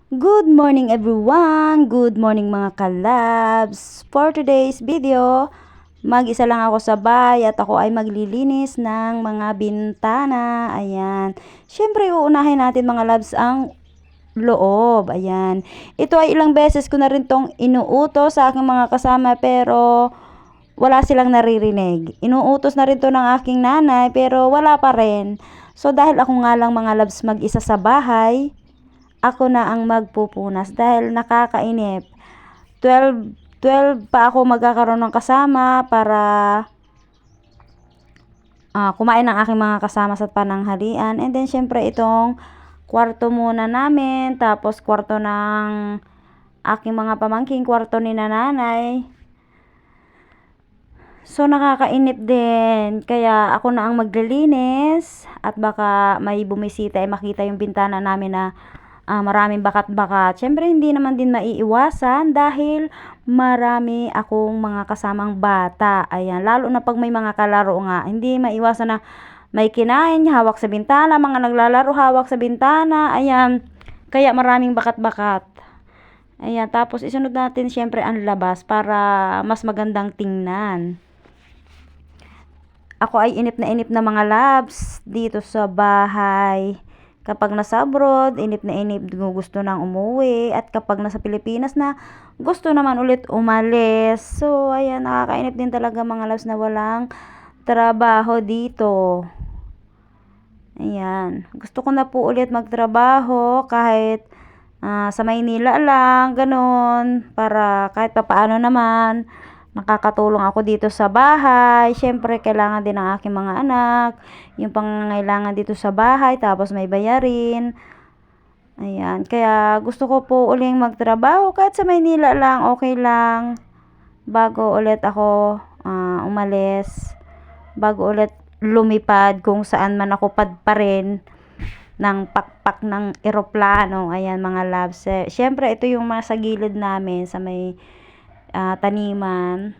Good morning everyone! Good morning mga kalabs! For today's video, mag-isa lang ako sa bahay at ako ay maglilinis ng mga bintana. Ayan. Siyempre, uunahin natin mga labs ang loob. Ayan. Ito ay ilang beses ko na rin tong inuutos sa aking mga kasama pero wala silang naririnig. Inuutos na rin to ng aking nanay pero wala pa rin. So dahil ako nga lang mga labs mag-isa sa bahay, ako na ang magpupunas dahil nakakainip. 12 pa ako magkakaroon ng kasama para kumain ng aking mga kasama sa pananghalian. And then syempre itong kwarto muna namin, tapos kwarto ng aking mga pamangking, kwarto ni nanay. So nakakainip din, kaya ako na ang maglilinis at baka may bumisita ay makita yung bintana namin na maraming bakat-bakat. Siyempre hindi naman din maiiwasan dahil marami akong mga kasamang bata. Ayan, lalo na pag may mga kalaro nga, hindi maiwasan na may kinain, hawak sa bintana, mga naglalaro hawak sa bintana. Ayan, kaya maraming bakat-bakat. Ayan, tapos isunod natin siyempre ang labas para mas magandang tingnan. Ako ay inip na mga labs dito sa bahay. Kapag nasa abroad, inip na inip, gusto nang umuwi. At kapag nasa Pilipinas na, gusto naman ulit umalis. So, ayan, nakakainip din talaga mga labs na walang trabaho dito. Ayan, gusto ko na po ulit magtrabaho kahit sa Maynila lang, ganun. Para kahit papaano naman, nakakatulong ako dito sa bahay. Siyempre, kailangan din ng aking mga anak. Yung pangangailangan dito sa bahay, tapos may bayarin. Ayan, kaya gusto ko po uling magtrabaho. Kahit sa Maynila lang, okay lang. Bago ulit ako umalis. Bago ulit lumipad kung saan man ako pa rin ng pakpak ng eroplano. Ayan mga labs. Siyempre, ito yung mga sa gilid namin sa may taniman.